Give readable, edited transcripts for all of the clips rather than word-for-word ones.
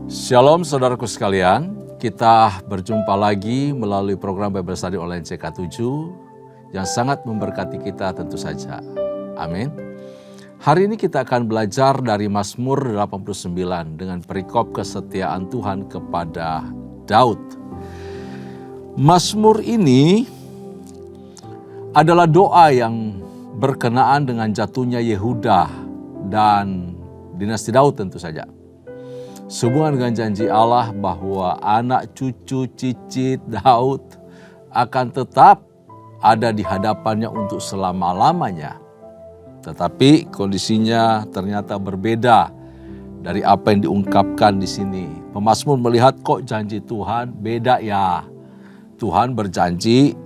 Shalom saudaraku sekalian, kita berjumpa lagi melalui program Bible Study Online CK7 yang sangat memberkati kita tentu saja. Amin. Hari ini kita akan belajar dari Mazmur 89 dengan perikop kesetiaan Tuhan kepada Daud. Mazmur ini adalah doa yang berkenaan dengan jatuhnya Yehuda dan dinasti Daud tentu saja. Sehubungan dengan janji Allah bahwa anak cucu cicit Daud akan tetap ada di hadapannya untuk selama-lamanya. Tetapi kondisinya ternyata berbeda dari apa yang diungkapkan di sini. Pemazmur melihat kok janji Tuhan beda ya. Tuhan berjanji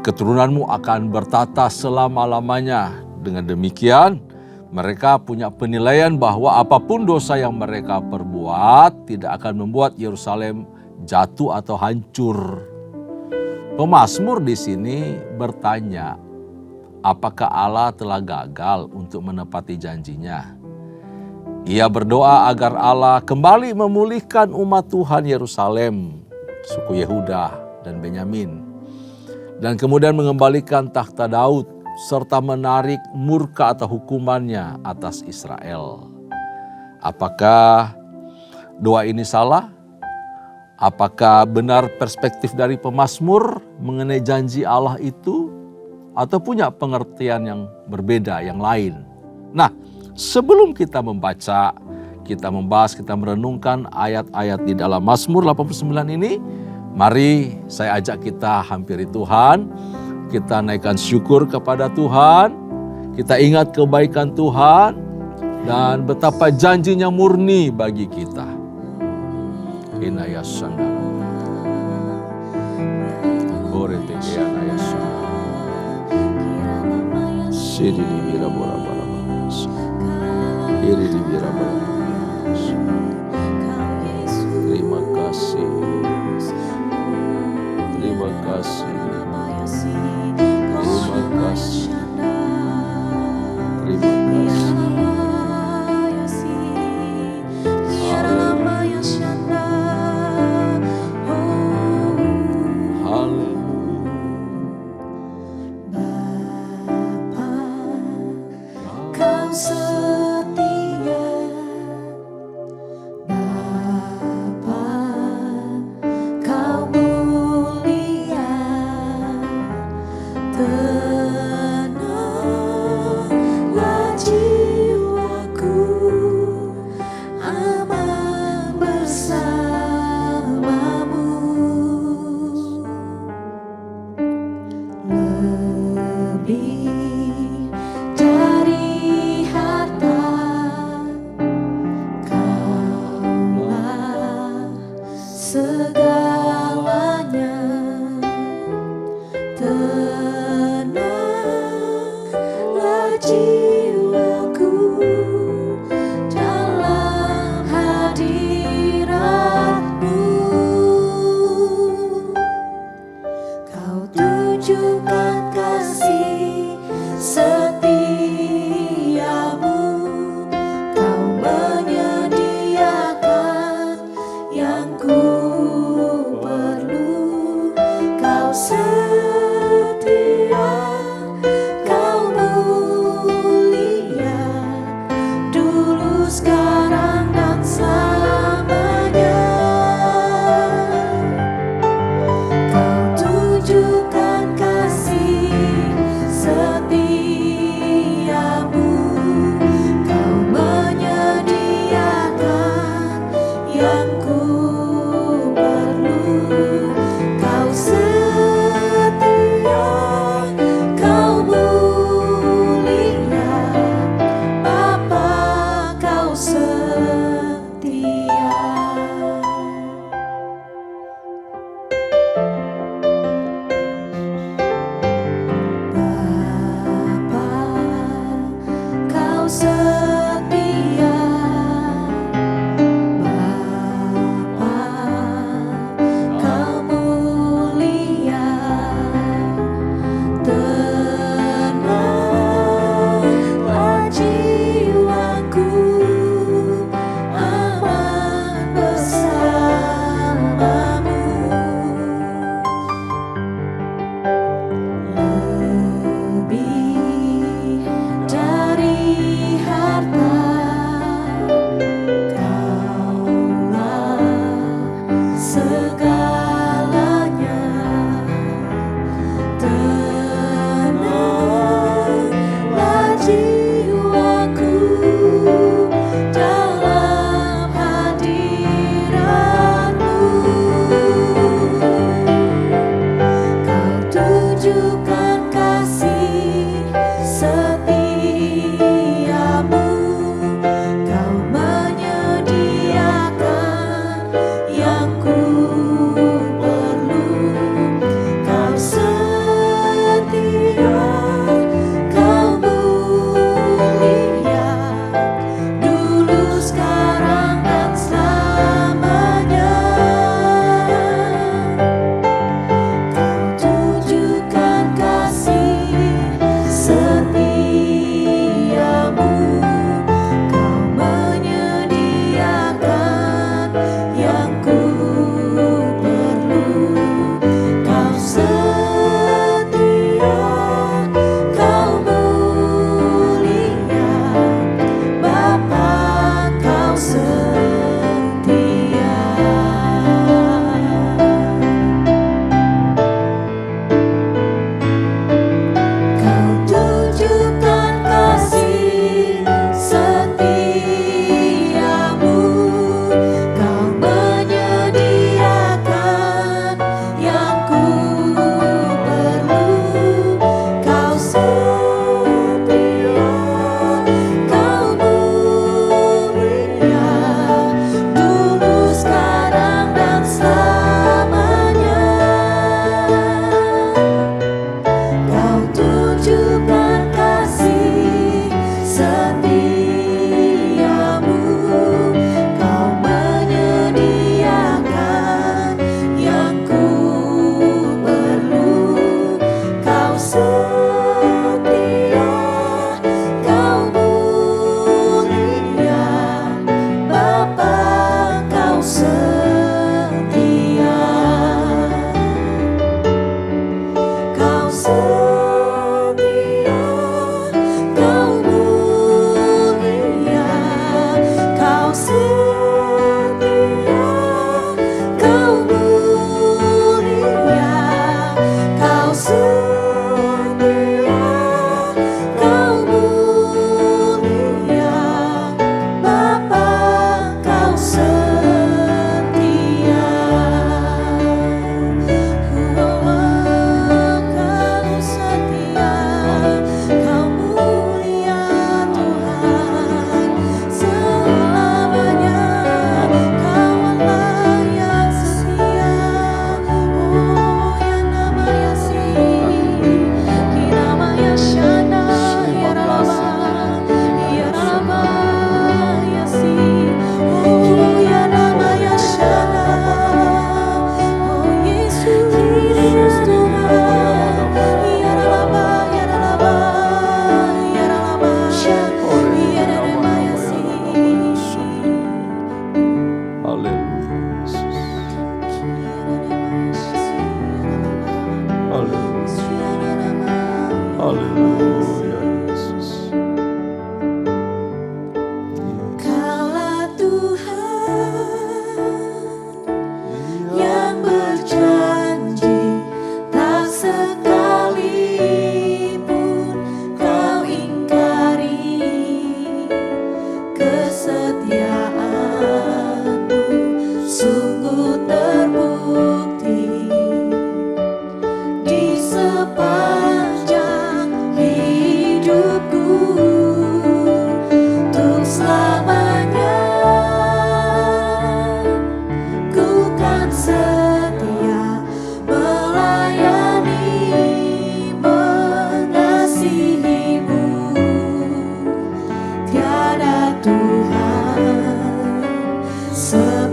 keturunanmu akan bertata selama-lamanya. Dengan demikian mereka punya penilaian bahwa apapun dosa yang mereka perbuat tidak akan membuat Yerusalem jatuh atau hancur. Pemazmur di sini bertanya, apakah Allah telah gagal untuk menepati janjinya? Ia berdoa agar Allah kembali memulihkan umat Tuhan Yerusalem, suku Yehuda dan Benyamin, dan kemudian mengembalikan takhta Daud, serta menarik murka atau hukumannya atas Israel. Apakah doa ini salah? Apakah benar perspektif dari pemazmur mengenai janji Allah itu? Atau punya pengertian yang berbeda, yang lain? Nah, sebelum kita membaca, kita membahas, kita merenungkan ayat-ayat di dalam Mazmur 89 ini, mari saya ajak kita hampiri Tuhan. Kita naikkan syukur kepada Tuhan, kita ingat kebaikan Tuhan, dan betapa janjinya murni bagi kita. Inaya sandara. Borete kianaya sandara. Siri dibira bora-bora. Iri dibira bora-bora. Terima kasih. Terima kasih. Terima kasih. Terima kasih. Haleluya. Bapa, Kau setia. Bapa, Kau mulia. Tenanglah jiwaku, aman bersamamu. Lebih dari harta, Kaulah segalanya. Tenanglah jiwaku dalam hadirat-Mu. Kau tunjukkan kasih setiamu, Kau menyediakan yang ku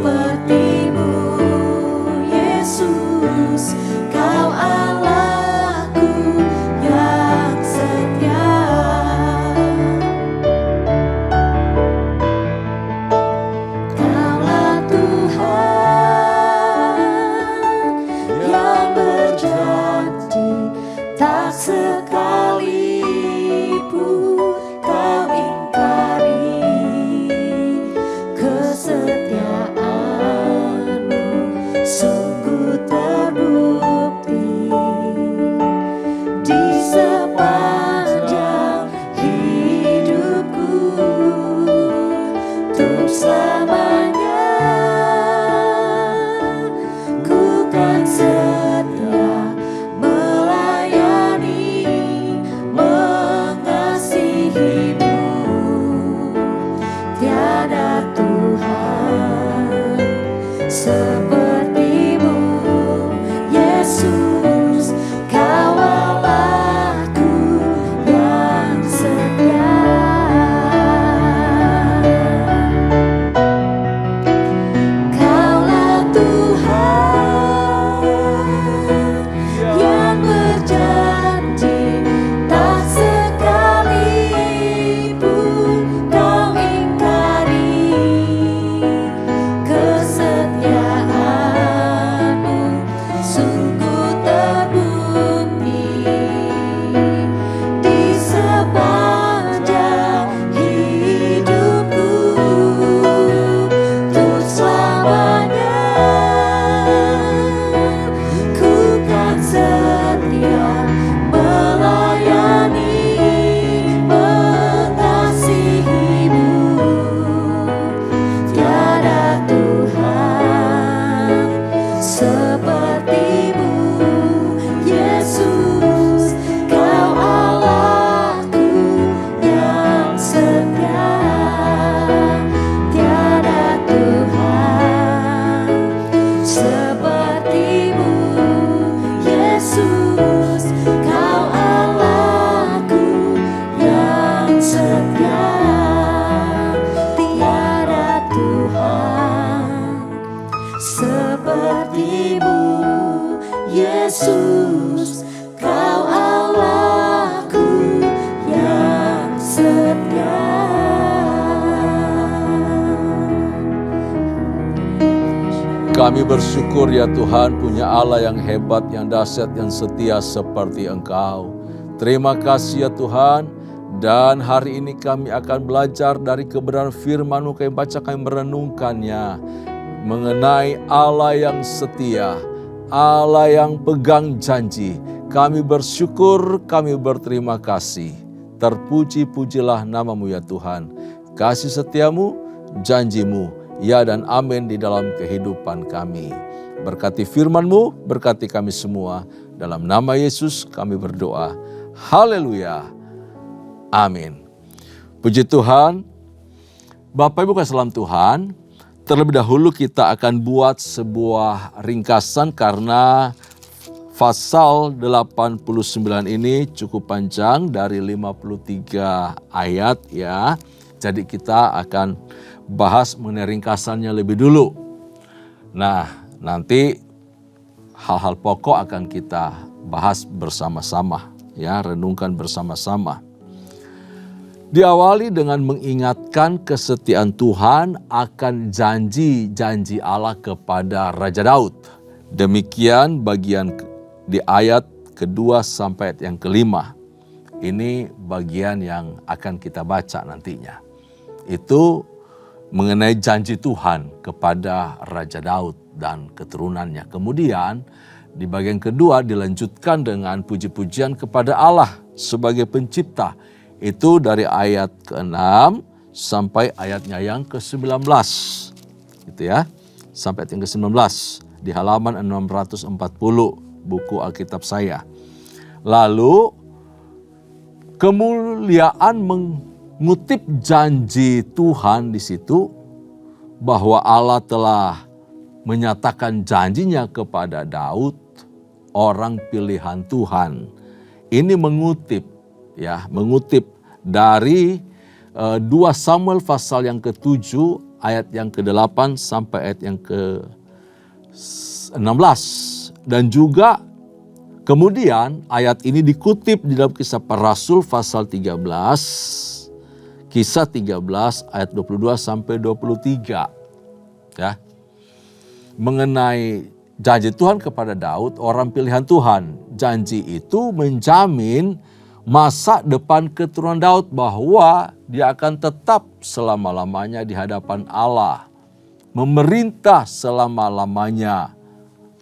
sepertimu, Yesus, Kau Allahku yang setia. Kaulah Tuhan yang berjanji, tak sekalipun Kau ingkari kesetiaan-Mu, sungguh terbukti di sepanjang hidupku. Untuk selamanya ku kan setia melayani, mengasihi-Mu. Tiada Tuhan seperti-Mu, Yesus, Kau Allahku yang setia. Kaulah Tuhan yang berjanji, tak sekalipun Kau ingkari kesetiaan-Mu, sungguh terbukti di sepanjang hidupku. Untuk selamanya ku kan setia melayani, mengasihi-Mu. Tiada Tuhan seperti-Mu, Yesus, Kau Allahku yang setia. Tiada Tuhan seperti-Mu, Yesus, Kau Allahku yang setia. Tiada Tuhan seperti-Mu, Yesus, Kau Allahku yang setia. Kami bersyukur ya Tuhan punya Allah yang hebat, yang dahsyat, yang setia seperti Engkau. Terima kasih ya Tuhan. Dan hari ini kami akan belajar dari kebenaran firman-Mu, kami baca, kami merenungkannya. Mengenai Allah yang setia, Allah yang pegang janji. Kami bersyukur, kami berterima kasih. Terpuji-pujilah nama-Mu ya Tuhan. Kasih setiamu, janji-Mu, ya dan amin di dalam kehidupan kami. Berkati firman-Mu, berkati kami semua. Dalam nama Yesus kami berdoa. Haleluya. Amin. Puji Tuhan. Bapak Ibu kasih salam Tuhan. Terlebih dahulu kita akan buat sebuah ringkasan karena pasal 89 ini cukup panjang dari 53 ayat ya. Jadi kita akan bahas mengenai ringkasannya lebih dulu. Nah, nanti hal-hal pokok akan kita bahas bersama-sama ya, renungkan bersama-sama. Diawali dengan mengingatkan kesetiaan Tuhan akan janji-janji Allah kepada Raja Daud. Demikian bagian di ayat kedua sampai ayat yang kelima. Ini bagian yang akan kita baca nantinya. Itu mengenai janji Tuhan kepada Raja Daud dan keturunannya. Kemudian di bagian kedua dilanjutkan dengan puji-pujian kepada Allah sebagai pencipta. Itu dari ayat ke-6 sampai ayatnya yang ke-19. Gitu ya. Sampai ayat yang ke-19 di halaman 640 buku Alkitab saya. Lalu kemuliaan mengutip janji Tuhan di situ bahwa Allah telah menyatakan janjinya kepada Daud, orang pilihan Tuhan. Ini mengutip dari 2 Samuel pasal yang ke-7 ayat yang ke-8 sampai ayat yang ke-16. Dan juga kemudian ayat ini dikutip di dalam Kisah Para Rasul pasal 13, Kisah 13 ayat 22 sampai 23. Ya. Mengenai janji Tuhan kepada Daud, orang pilihan Tuhan. Janji itu menjamin masa depan keturunan Daud bahwa dia akan tetap selama-lamanya di hadapan Allah. Memerintah selama-lamanya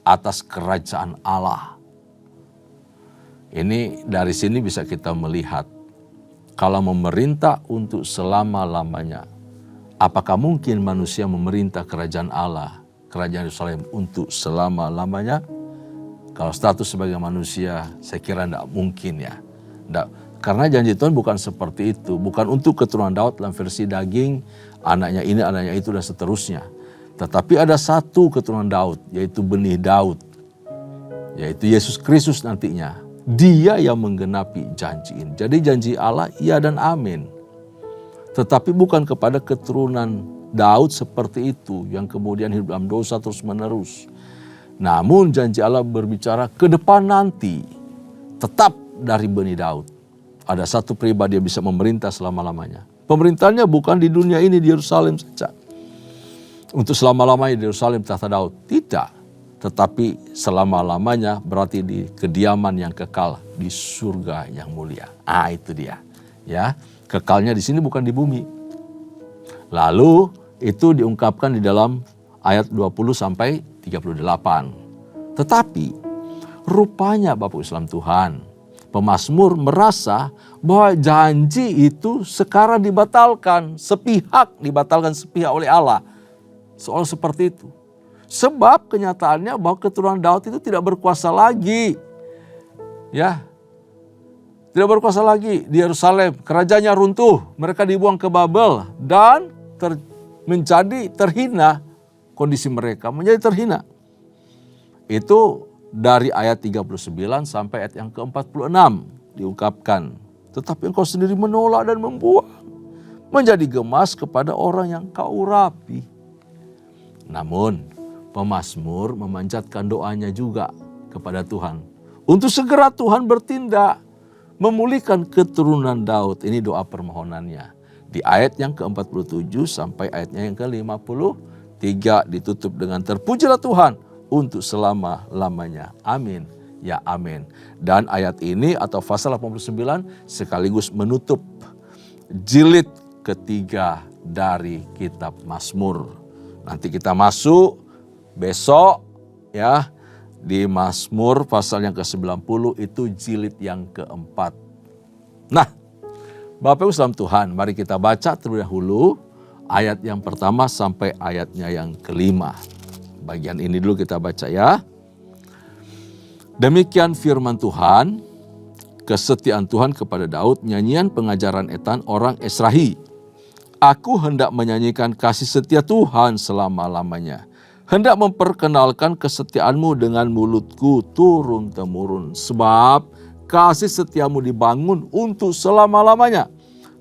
atas kerajaan Allah. Ini dari sini bisa kita melihat, kalau memerintah untuk selama-lamanya, apakah mungkin manusia memerintah kerajaan Allah, kerajaan Yerusalem untuk selama-lamanya? Kalau status sebagai manusia, saya kira tidak mungkin ya. Karena janji Tuhan bukan seperti itu. Bukan untuk keturunan Daud dalam versi daging, anaknya ini, anaknya itu, dan seterusnya. Tetapi ada satu keturunan Daud, yaitu benih Daud. Yaitu Yesus Kristus nantinya. Dia yang menggenapi janji ini. Jadi janji Allah iya dan amin. Tetapi bukan kepada keturunan Daud seperti itu, yang kemudian hidup dalam dosa terus menerus. Namun janji Allah berbicara ke depan nanti, tetap dari benih Daud. Ada satu pribadi yang bisa memerintah selama-lamanya. Pemerintahannya bukan di dunia ini, di Yerusalem saja. Untuk selama-lamanya di Yerusalem tahta Daud. Tidak. Tetapi selama-lamanya berarti di kediaman yang kekal di surga yang mulia. Itu dia. Ya, kekalnya di sini bukan di bumi. Lalu itu diungkapkan di dalam ayat 20 sampai 38. Tetapi rupanya Bapak Islam Tuhan, pemazmur merasa bahwa janji itu sekarang dibatalkan sepihak oleh Allah. Soal seperti itu. Sebab kenyataannya bahwa keturunan Daud itu tidak berkuasa lagi. Ya. Tidak berkuasa lagi di Yerusalem. Kerajaannya runtuh. Mereka dibuang ke Babel. Dan menjadi terhina. Kondisi mereka menjadi terhina. Itu dari ayat 39 sampai ayat yang ke-46 diungkapkan. Tetapi engkau sendiri menolak dan membuang. Menjadi gemas kepada orang yang kau urapi. Namun pemazmur memanjatkan doanya juga kepada Tuhan. Untuk segera Tuhan bertindak. Memulihkan keturunan Daud. Ini doa permohonannya. Di ayat yang ke-47 sampai ayatnya yang ke-53 ditutup dengan terpujilah Tuhan untuk selama-lamanya. Amin. Ya amin. Dan ayat ini atau pasal 89 sekaligus menutup jilid ketiga dari kitab Mazmur. Nanti kita masuk besok ya di Mazmur pasal yang ke-90 itu jilid yang keempat. Nah, Bapak Ibu saudara Tuhan, mari kita baca terlebih dahulu ayat yang pertama sampai ayatnya yang kelima. Bagian ini dulu kita baca ya. Demikian firman Tuhan, kesetiaan Tuhan kepada Daud, nyanyian pengajaran Etan orang Esrahi. Aku hendak menyanyikan kasih setia Tuhan selama-lamanya. Hendak memperkenalkan kesetiaanmu dengan mulutku turun-temurun. Sebab kasih setiamu dibangun untuk selama-lamanya.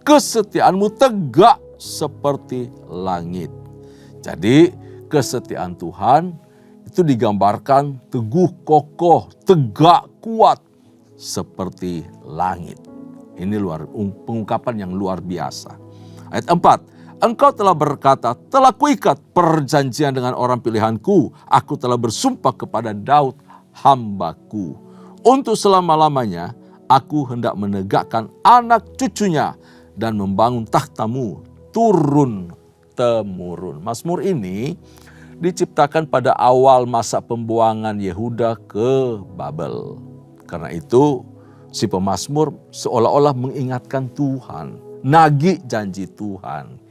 Kesetiaanmu tegak seperti langit. Jadi kesetiaan Tuhan itu digambarkan teguh, kokoh, tegak, kuat seperti langit. Ini pengungkapan yang luar biasa. Ayat 4. Engkau telah berkata, telah kuikat perjanjian dengan orang pilihanku. Aku telah bersumpah kepada Daud hambaku. Untuk selama-lamanya aku hendak menegakkan anak cucunya dan membangun tahtamu turun-temurun. Mazmur ini diciptakan pada awal masa pembuangan Yehuda ke Babel. Karena itu si pemazmur seolah-olah mengingatkan Tuhan, nagih janji Tuhan.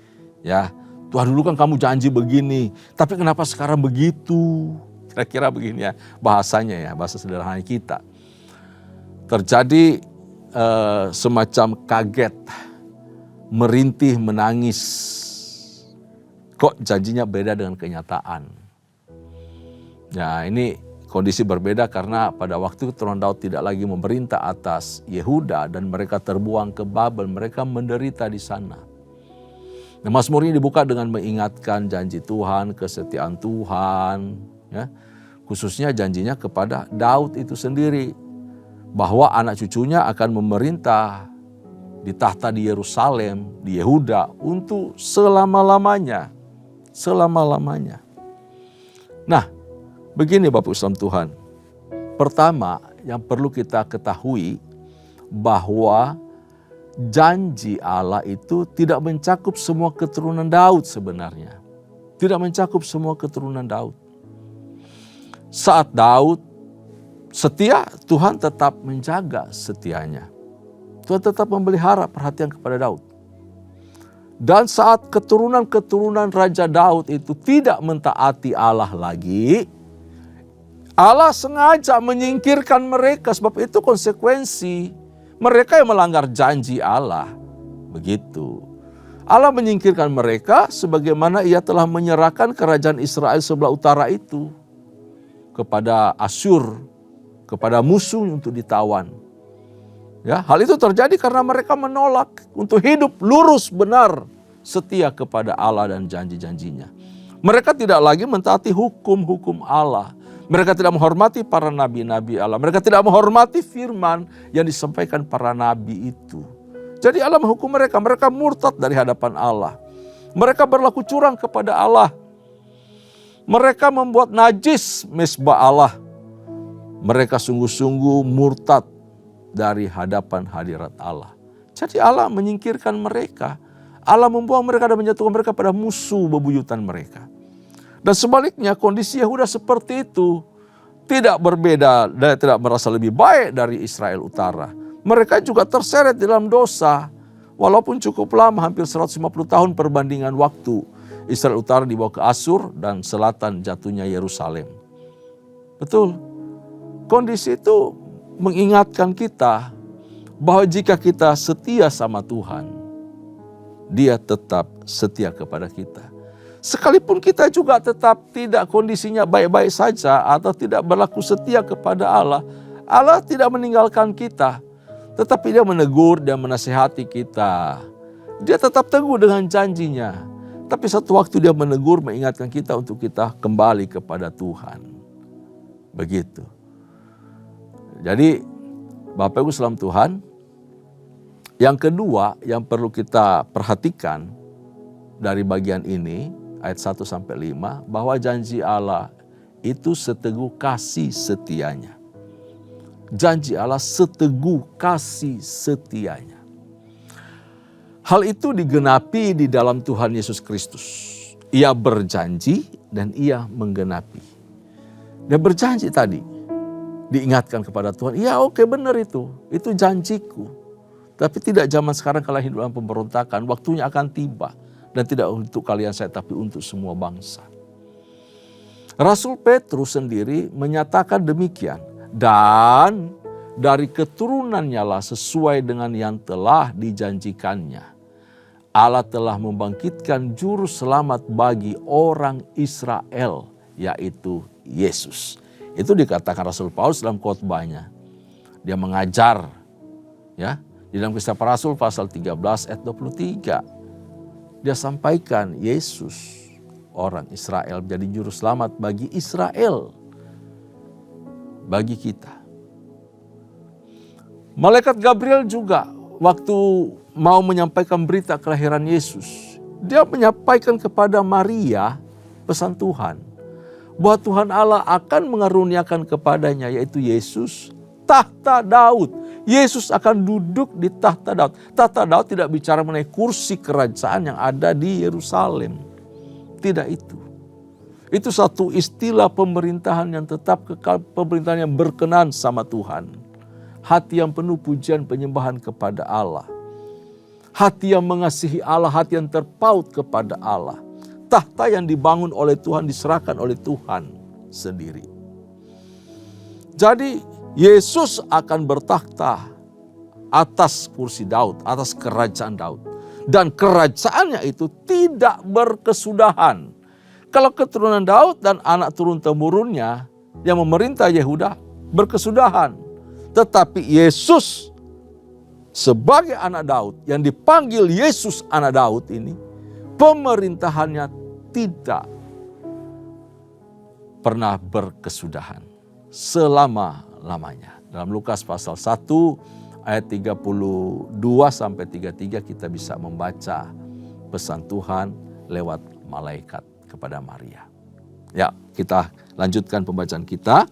Ya, Tuhan dulu kan kamu janji begini, tapi kenapa sekarang begitu? Kira-kira begini ya bahasanya ya, bahasa sederhana kita. Terjadi semacam kaget, merintih, menangis. Kok janjinya beda dengan kenyataan? Ya, ini kondisi berbeda karena pada waktu keturunan Daud tidak lagi memerintah atas Yehuda dan mereka terbuang ke Babel, mereka menderita di sana. Nah, Mazmur ini dibuka dengan mengingatkan janji Tuhan, kesetiaan Tuhan, ya, khususnya janjinya kepada Daud itu sendiri, bahwa anak cucunya akan memerintah di tahta di Yerusalem, di Yehuda untuk selama-lamanya. Selama-lamanya. Nah, begini Bapak Islam Tuhan. Pertama, yang perlu kita ketahui bahwa janji Allah itu tidak mencakup semua keturunan Daud sebenarnya. Tidak mencakup semua keturunan Daud. Saat Daud setia, Tuhan tetap menjaga setianya. Tuhan tetap memelihara perhatian kepada Daud. Dan saat keturunan-keturunan Raja Daud itu tidak mentaati Allah lagi, Allah sengaja menyingkirkan mereka, sebab itu konsekuensi. Mereka yang melanggar janji Allah. Begitu. Allah menyingkirkan mereka sebagaimana Ia telah menyerahkan kerajaan Israel sebelah utara itu kepada Asyur, kepada musuh untuk ditawan. Ya, hal itu terjadi karena mereka menolak untuk hidup lurus, benar, setia kepada Allah dan janji-janjinya. Mereka tidak lagi mentaati hukum-hukum Allah. Mereka tidak menghormati para nabi-nabi Allah. Mereka tidak menghormati firman yang disampaikan para nabi itu. Jadi Allah menghukum mereka. Mereka murtad dari hadapan Allah. Mereka berlaku curang kepada Allah. Mereka membuat najis mezbah Allah. Mereka sungguh-sungguh murtad dari hadapan hadirat Allah. Jadi Allah menyingkirkan mereka. Allah membuang mereka dan menjatuhkan mereka pada musuh bebuyutan mereka. Dan sebaliknya kondisi Yehuda seperti itu, tidak berbeda dan tidak merasa lebih baik dari Israel Utara. Mereka juga terseret dalam dosa, walaupun cukup lama, hampir 150 tahun perbandingan waktu. Israel Utara dibawa ke Asyur dan selatan jatuhnya Yerusalem. Betul, kondisi itu mengingatkan kita bahwa jika kita setia sama Tuhan, Dia tetap setia kepada kita. Sekalipun kita juga tetap tidak kondisinya baik-baik saja atau tidak berlaku setia kepada Allah, Allah tidak meninggalkan kita, tetapi Dia menegur dan menasihati kita. Dia tetap teguh dengan janjinya, tapi satu waktu Dia menegur, mengingatkan kita untuk kita kembali kepada Tuhan. Begitu. Jadi Bapak Ibu salam Tuhan, yang kedua yang perlu kita perhatikan dari bagian ini, ayat 1-5, bahwa janji Allah itu seteguh kasih setianya. Janji Allah seteguh kasih setianya. Hal itu digenapi di dalam Tuhan Yesus Kristus. Ia berjanji dan Ia menggenapi. Dia berjanji tadi, diingatkan kepada Tuhan, ya oke, benar itu janjiku. Tapi tidak zaman sekarang kalian hidup dalam pemberontakan, waktunya akan tiba. Dan tidak untuk kalian saya, tapi untuk semua bangsa. Rasul Petrus sendiri menyatakan demikian. Dan dari keturunannya lah sesuai dengan yang telah dijanjikannya, Allah telah membangkitkan juru selamat bagi orang Israel, yaitu Yesus. Itu dikatakan Rasul Paulus dalam khotbahnya. Dia mengajar, ya, di dalam Kisah Para Rasul pasal 13 ayat 23. Dia sampaikan Yesus, orang Israel, menjadi juru selamat bagi Israel, bagi kita. Malaikat Gabriel juga waktu mau menyampaikan berita kelahiran Yesus, dia menyampaikan kepada Maria pesan Tuhan, bahwa Tuhan Allah akan mengaruniakan kepadanya, yaitu Yesus, tahta Daud. Yesus akan duduk di tahta Daud. Tahta Daud tidak bicara mengenai kursi kerajaan yang ada di Yerusalem. Tidak itu. Itu satu istilah pemerintahan yang tetap kekal, pemerintahan yang berkenan sama Tuhan. Hati yang penuh pujian penyembahan kepada Allah. Hati yang mengasihi Allah, hati yang terpaut kepada Allah. Tahta yang dibangun oleh Tuhan, diserahkan oleh Tuhan sendiri. Jadi Yesus akan bertakhta atas kursi Daud, atas kerajaan Daud. Dan kerajaannya itu tidak berkesudahan. Kalau keturunan Daud dan anak turun-temurunnya yang memerintah Yehuda berkesudahan. Tetapi Yesus sebagai anak Daud, yang dipanggil Yesus anak Daud ini, pemerintahannya tidak pernah berkesudahan selama-lamanya. Dalam Lukas pasal 1 ayat 32 sampai 33 kita bisa membaca pesan Tuhan lewat malaikat kepada Maria. Ya, kita lanjutkan pembacaan kita.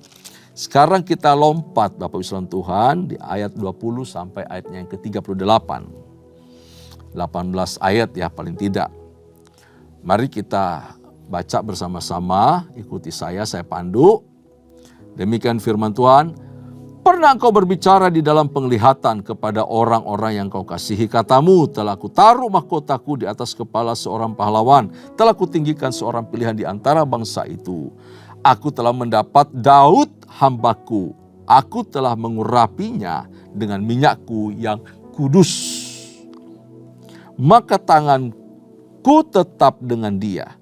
Sekarang kita lompat Bapak Ibu sekalian Tuhan di ayat 20 sampai ayatnya yang ke-38. 18 ayat ya paling tidak. Mari kita baca bersama-sama, ikuti saya pandu. Demikian firman Tuhan. Pernah engkau berbicara di dalam penglihatan kepada orang-orang yang kau kasihi, katamu, telah kutaruh mahkotaku di atas kepala seorang pahlawan, telah kutinggikan seorang pilihan di antara bangsa itu. Aku telah mendapat Daud hambaku, aku telah mengurapinya dengan minyakku yang kudus. Maka tanganku tetap dengan dia,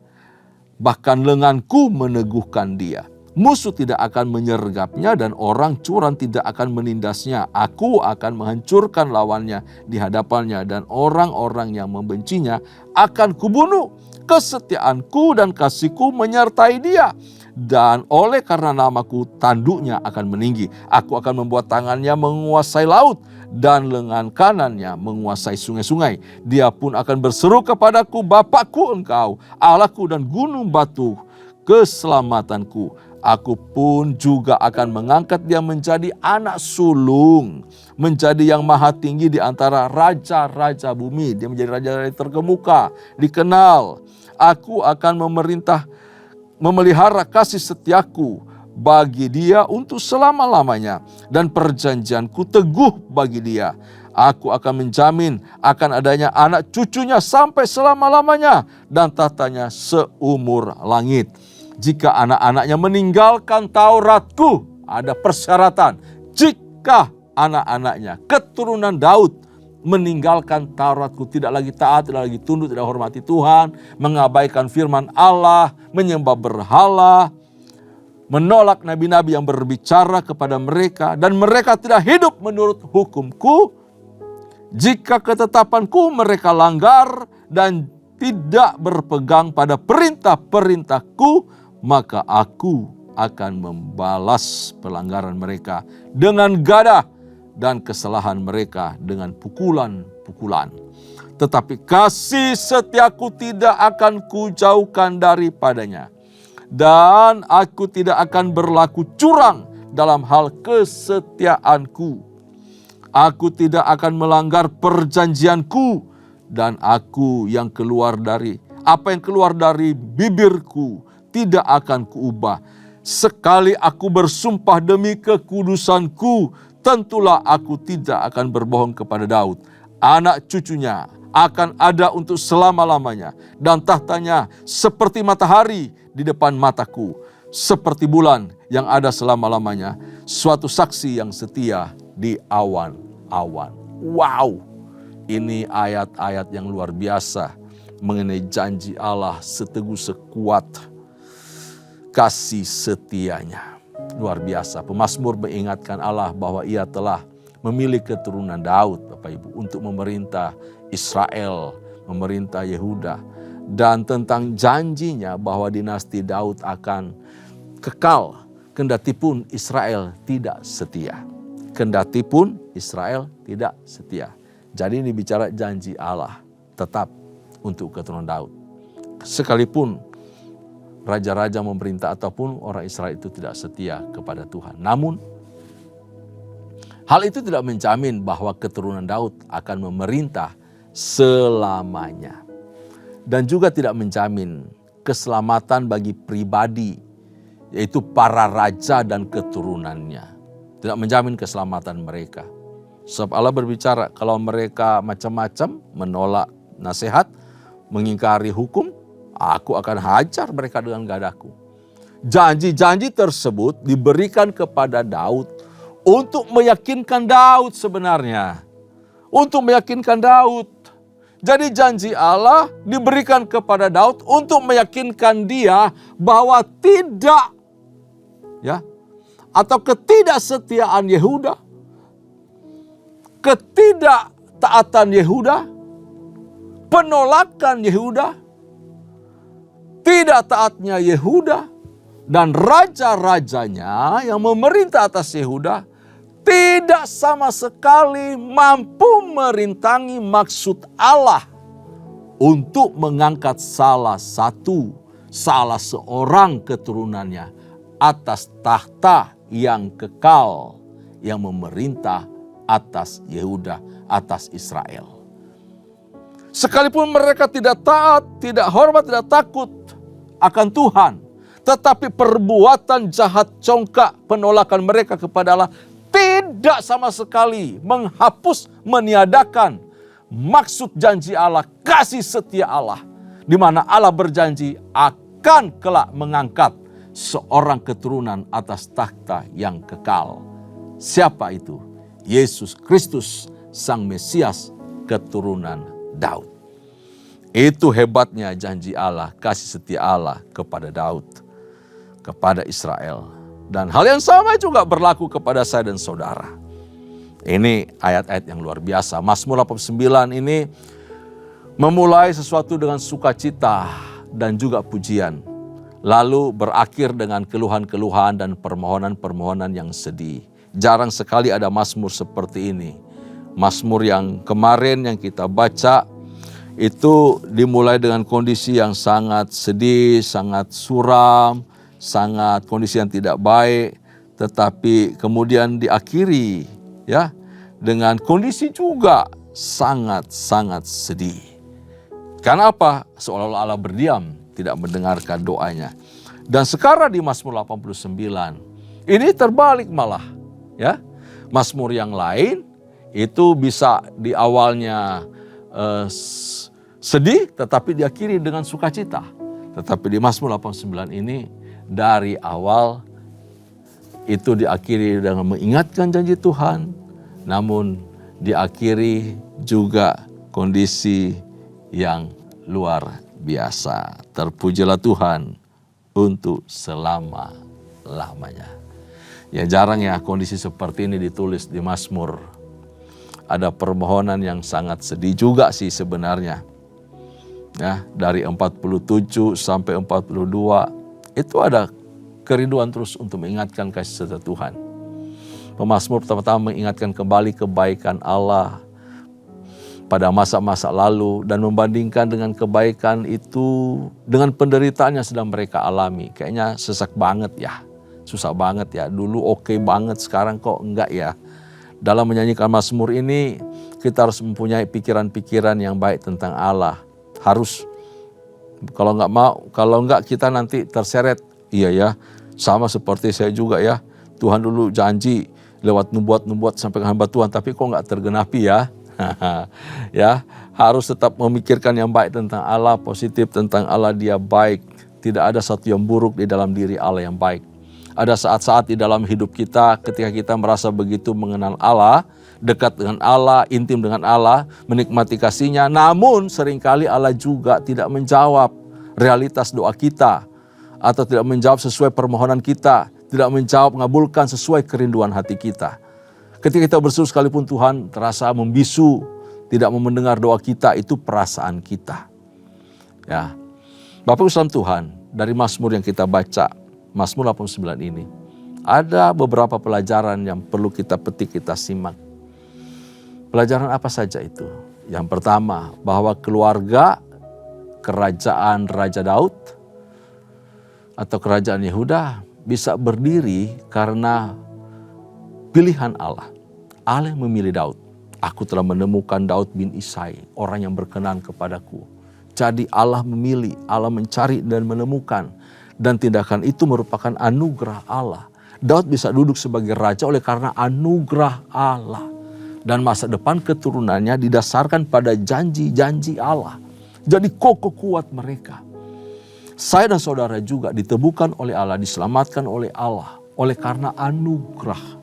bahkan lenganku meneguhkan dia. Musuh tidak akan menyergapnya dan orang curang tidak akan menindasnya. Aku akan menghancurkan lawannya di hadapannya dan orang-orang yang membencinya akan kubunuh. Kesetiaanku dan kasihku menyertai dia. Dan oleh karena namaku tanduknya akan meninggi. Aku akan membuat tangannya menguasai laut dan lengan kanannya menguasai sungai-sungai. Dia pun akan berseru kepadaku, Bapakku engkau, Allahku dan gunung batu keselamatanku. Aku pun juga akan mengangkat dia menjadi anak sulung, menjadi yang maha tinggi di antara raja-raja bumi. Dia menjadi raja yang terkemuka, dikenal. Aku akan memelihara kasih setiaku bagi dia untuk selama-lamanya, dan perjanjianku teguh bagi dia. Aku akan menjamin akan adanya anak cucunya sampai selama-lamanya, dan tatanya seumur langit. Jika anak-anaknya meninggalkan Tauratku, ada persyaratan. Jika anak-anaknya, keturunan Daud, meninggalkan Tauratku, tidak lagi taat, tidak lagi tunduk, tidak hormati Tuhan, mengabaikan firman Allah, menyembah berhala, menolak nabi-nabi yang berbicara kepada mereka, dan mereka tidak hidup menurut hukumku, jika ketetapanku mereka langgar dan tidak berpegang pada perintah-perintahku, maka aku akan membalas pelanggaran mereka dengan gadah dan kesalahan mereka dengan pukulan-pukulan. Tetapi kasih setiaku tidak akan kujauhkan daripadanya, dan aku tidak akan berlaku curang dalam hal kesetiaanku. Aku tidak akan melanggar perjanjianku, dan apa yang keluar dari bibirku tidak akan kuubah. Sekali aku bersumpah demi kekudusanku, tentulah aku tidak akan berbohong kepada Daud. Anak cucunya akan ada untuk selama-lamanya, dan tahtanya seperti matahari di depan mataku, seperti bulan yang ada selama-lamanya, suatu saksi yang setia di awan-awan. Wow, ini ayat-ayat yang luar biasa mengenai janji Allah seteguh sekuat kasih setianya. Luar biasa. Pemazmur mengingatkan Allah bahwa ia telah memilih keturunan Daud, Bapak Ibu, untuk memerintah Israel, memerintah Yehuda. Dan tentang janjinya bahwa dinasti Daud akan kekal, kendati pun Israel tidak setia. Kendati pun Israel tidak setia. Jadi ini bicara janji Allah tetap untuk keturunan Daud. Sekalipun raja-raja memerintah ataupun orang Israel itu tidak setia kepada Tuhan. Namun, hal itu tidak menjamin bahwa keturunan Daud akan memerintah selamanya. Dan juga tidak menjamin keselamatan bagi pribadi, yaitu para raja dan keturunannya. Tidak menjamin keselamatan mereka. Sebab Allah berbicara, kalau mereka macam-macam menolak nasihat, mengingkari hukum, aku akan hajar mereka dengan gadahku. Janji-janji tersebut diberikan kepada Daud untuk meyakinkan Daud sebenarnya. Untuk meyakinkan Daud. Jadi janji Allah diberikan kepada Daud untuk meyakinkan dia bahwa tidak, ya, atau ketidaksetiaan Yehuda, ketidaktaatan Yehuda, penolakan Yehuda, tidak taatnya Yehuda dan raja-rajanya yang memerintah atas Yehuda tidak sama sekali mampu merintangi maksud Allah untuk mengangkat salah seorang keturunannya atas tahta yang kekal yang memerintah atas Yehuda, atas Israel. Sekalipun mereka tidak taat, tidak hormat, tidak takut akan Tuhan, tetapi perbuatan jahat congkak penolakan mereka kepada Allah tidak sama sekali menghapus, meniadakan maksud janji Allah, kasih setia Allah, di mana Allah berjanji akan kelak mengangkat seorang keturunan atas takhta yang kekal. Siapa itu? Yesus Kristus, Sang Mesias, keturunan Daud. Itu hebatnya janji Allah, kasih setia Allah kepada Daud, kepada Israel. Dan hal yang sama juga berlaku kepada saya dan saudara. Ini ayat-ayat yang luar biasa. Mazmur 89 ini memulai sesuatu dengan sukacita dan juga pujian. Lalu berakhir dengan keluhan-keluhan dan permohonan-permohonan yang sedih. Jarang sekali ada mazmur seperti ini. Mazmur yang kemarin yang kita baca itu dimulai dengan kondisi yang sangat sedih, sangat suram, sangat kondisi yang tidak baik, tetapi kemudian diakhiri ya dengan kondisi juga sangat-sangat sedih. Karena apa? Seolah-olah Allah berdiam, tidak mendengarkan doanya. Dan sekarang di Mazmur 89 ini terbalik malah ya. Mazmur yang lain itu bisa di awalnya sedih tetapi diakhiri dengan sukacita. Tetapi di Mazmur 89 ini dari awal itu diakhiri dengan mengingatkan janji Tuhan, namun diakhiri juga kondisi yang luar biasa. Terpujilah Tuhan untuk selama-lamanya. Ya jarang ya kondisi seperti ini ditulis di Mazmur. Ada permohonan yang sangat sedih juga sih sebenarnya. Ya, dari 47 sampai 42 itu ada kerinduan terus untuk mengingatkan kasih setia Tuhan. Pemazmur pertama-tama mengingatkan kembali kebaikan Allah pada masa-masa lalu dan membandingkan dengan kebaikan itu dengan penderitaan yang sedang mereka alami. Kayaknya sesak banget ya, susah banget ya. Dulu oke banget, sekarang kok enggak ya. Dalam menyanyikan Mazmur ini kita harus mempunyai pikiran-pikiran yang baik tentang Allah. Harus. Kalau enggak kita nanti terseret. Iya ya, sama seperti saya juga ya. Tuhan dulu janji lewat nubuat-nubuat sampai ke hamba Tuhan, tapi kok enggak tergenapi ya. Ya, harus tetap memikirkan yang baik tentang Allah, positif tentang Allah, Dia baik. Tidak ada satu yang buruk di dalam diri Allah yang baik. Ada saat-saat di dalam hidup kita ketika kita merasa begitu mengenal Allah, dekat dengan Allah, intim dengan Allah, menikmati kasih-Nya. Namun seringkali Allah juga tidak menjawab realitas doa kita. Atau tidak menjawab sesuai permohonan kita. Tidak menjawab, mengabulkan sesuai kerinduan hati kita. Ketika kita berseru sekalipun Tuhan terasa membisu, tidak mau mendengar doa kita, itu perasaan kita. Ya, Bapak Ibu Tuhan, dari Mazmur yang kita baca, Mazmur 89 ini, ada beberapa pelajaran yang perlu kita petik, kita simak. Pelajaran apa saja itu? Yang pertama, bahwa keluarga kerajaan Raja Daud atau kerajaan Yehuda bisa berdiri karena pilihan Allah. Allah yang memilih Daud. Aku telah menemukan Daud bin Isai, orang yang berkenan kepadaku. Jadi Allah memilih, Allah mencari dan menemukan. Dan tindakan itu merupakan anugerah Allah. Daud bisa duduk sebagai raja oleh karena anugerah Allah. Dan masa depan keturunannya didasarkan pada janji-janji Allah. Jadi kokoh kuat mereka. Saya dan saudara juga ditemukan oleh Allah, diselamatkan oleh Allah. Oleh karena anugerah.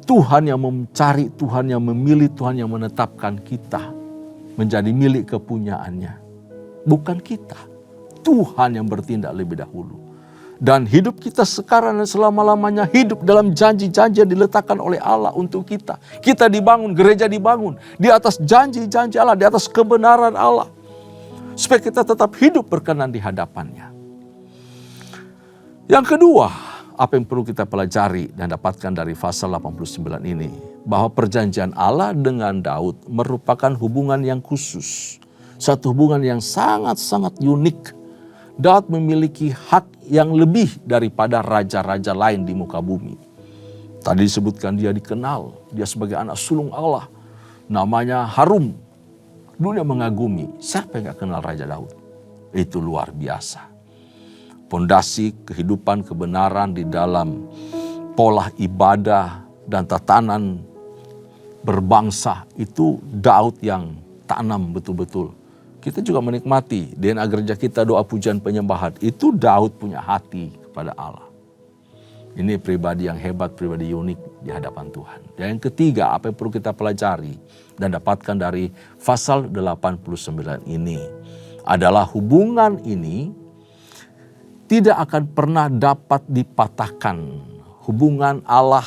Tuhan yang mencari, Tuhan yang memilih, Tuhan yang menetapkan kita menjadi milik kepunyaannya. Bukan kita. Tuhan yang bertindak lebih dahulu. Dan hidup kita sekarang dan selama-lamanya hidup dalam janji-janji yang diletakkan oleh Allah untuk kita. Kita dibangun, gereja dibangun di atas janji-janji Allah, di atas kebenaran Allah. supaya kita tetap hidup berkenan di hadapannya. Yang kedua, apa yang perlu kita pelajari dan dapatkan dari pasal 89 ini, bahwa perjanjian Allah dengan Daud merupakan hubungan yang khusus. Satu hubungan yang sangat-sangat unik. Daud memiliki hak yang lebih daripada raja-raja lain di muka bumi. Tadi disebutkan dia dikenal, dia sebagai anak sulung Allah. Namanya harum. Dunia mengagumi, siapa yang gak kenal Raja Daud? Itu luar biasa. Pondasi kehidupan kebenaran di dalam pola ibadah dan tatanan berbangsa itu Daud yang tanam betul-betul. Kita juga menikmati DNA gereja kita, doa pujian penyembahan. Itu Daud punya hati kepada Allah. Ini pribadi yang hebat, pribadi unik di hadapan Tuhan. Dan yang ketiga, apa yang perlu kita pelajari dan dapatkan dari pasal 89 ini adalah hubungan ini tidak akan pernah dapat dipatahkan. Hubungan Allah,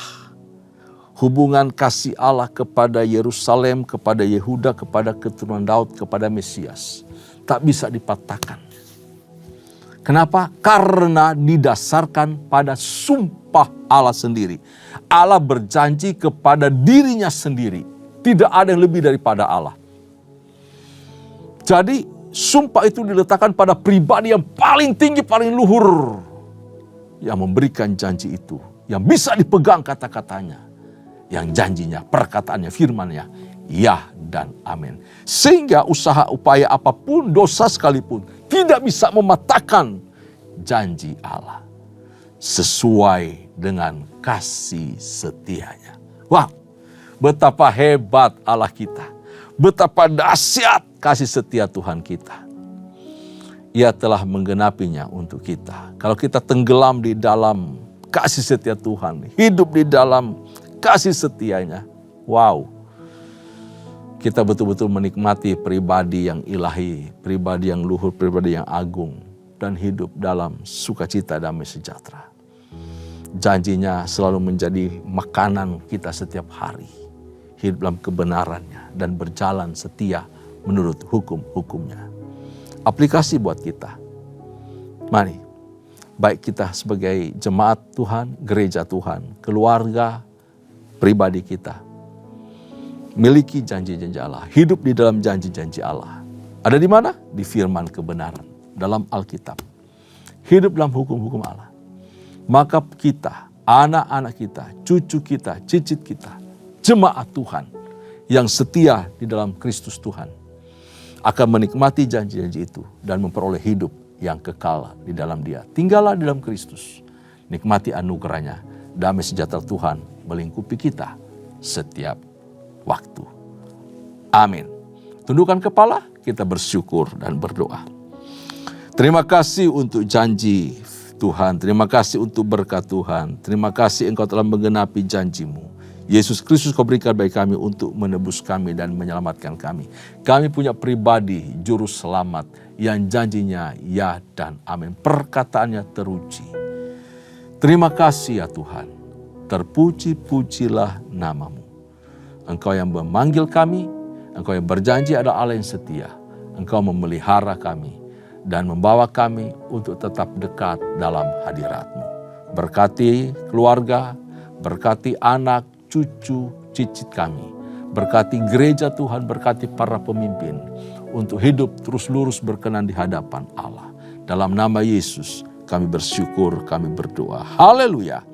hubungan kasih Allah kepada Yerusalem, kepada Yehuda, kepada keturunan Daud, kepada Mesias. Tak bisa dipatahkan. Kenapa? Karena didasarkan pada sumpah Allah sendiri. Allah berjanji kepada dirinya sendiri. Tidak ada yang lebih daripada Allah. Jadi sumpah itu diletakkan pada pribadi yang paling tinggi, paling luhur. Yang memberikan janji itu. Yang bisa dipegang kata-katanya. Yang janjinya, perkataannya, firmannya. Ya dan amin. Sehingga usaha upaya apapun, dosa sekalipun, tidak bisa mematahkan janji Allah. Sesuai dengan kasih setianya. Wah, betapa hebat Allah kita. Betapa dahsyat kasih setia Tuhan kita. Ia telah menggenapinya untuk kita. Kalau kita tenggelam di dalam kasih setia Tuhan, hidup di dalam kasih setianya, wow. Kita betul-betul menikmati pribadi yang ilahi, pribadi yang luhur, pribadi yang agung, dan hidup dalam sukacita damai sejahtera. Janjinya selalu menjadi makanan kita setiap hari. Hidup dalam kebenarannya dan berjalan setia menurut hukum-hukumnya. Aplikasi buat kita. Mari, baik kita sebagai jemaat Tuhan, gereja Tuhan, keluarga, pribadi kita, miliki janji-janji Allah. Hidup di dalam janji-janji Allah. Ada di mana? Di firman kebenaran. Dalam Alkitab. Hidup dalam hukum-hukum Allah. Maka kita, anak-anak kita, cucu kita, cicit kita, jemaat Tuhan yang setia di dalam Kristus Tuhan akan menikmati janji-janji itu dan memperoleh hidup yang kekal di dalam Dia. Tinggallah di dalam Kristus. Nikmati anugerahnya. Damai sejahtera Tuhan melingkupi kita setiap waktu. Amin. Tundukkan kepala, kita bersyukur dan berdoa. Terima kasih untuk janji Tuhan. Terima kasih untuk berkat Tuhan. Terima kasih Engkau telah menggenapi janji-Mu. Yesus Kristus Kau berikan bagi kami untuk menebus kami dan menyelamatkan kami. Kami punya pribadi juru selamat yang janjinya ya dan amin. Perkataannya teruji. Terima kasih ya Tuhan. Terpuji-pujilah nama-Mu. Engkau yang memanggil kami, Engkau yang berjanji adalah Allah yang setia. Engkau memelihara kami dan membawa kami untuk tetap dekat dalam hadirat-Mu. Berkati keluarga, berkati anak, cucu, cicit kami. Berkati gereja Tuhan, berkati para pemimpin untuk hidup terus lurus berkenan di hadapan Allah. Dalam nama Yesus kami bersyukur, kami berdoa. Haleluya.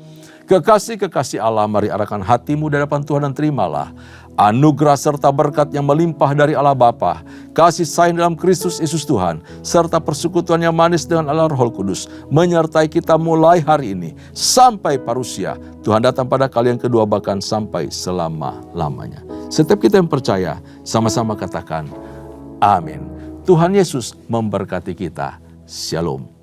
Kekasih-kekasih Allah, mari arahkan hatimu di hadapan Tuhan dan terimalah anugerah serta berkat yang melimpah dari Allah Bapa, kasih sayang dalam Kristus Yesus Tuhan, serta persekutuan yang manis dengan Allah Roh Kudus, menyertai kita mulai hari ini sampai parusia. Tuhan datang pada kali yang kedua bahkan sampai selama-lamanya. Setiap kita yang percaya, sama-sama katakan, amin. Tuhan Yesus memberkati kita. Shalom.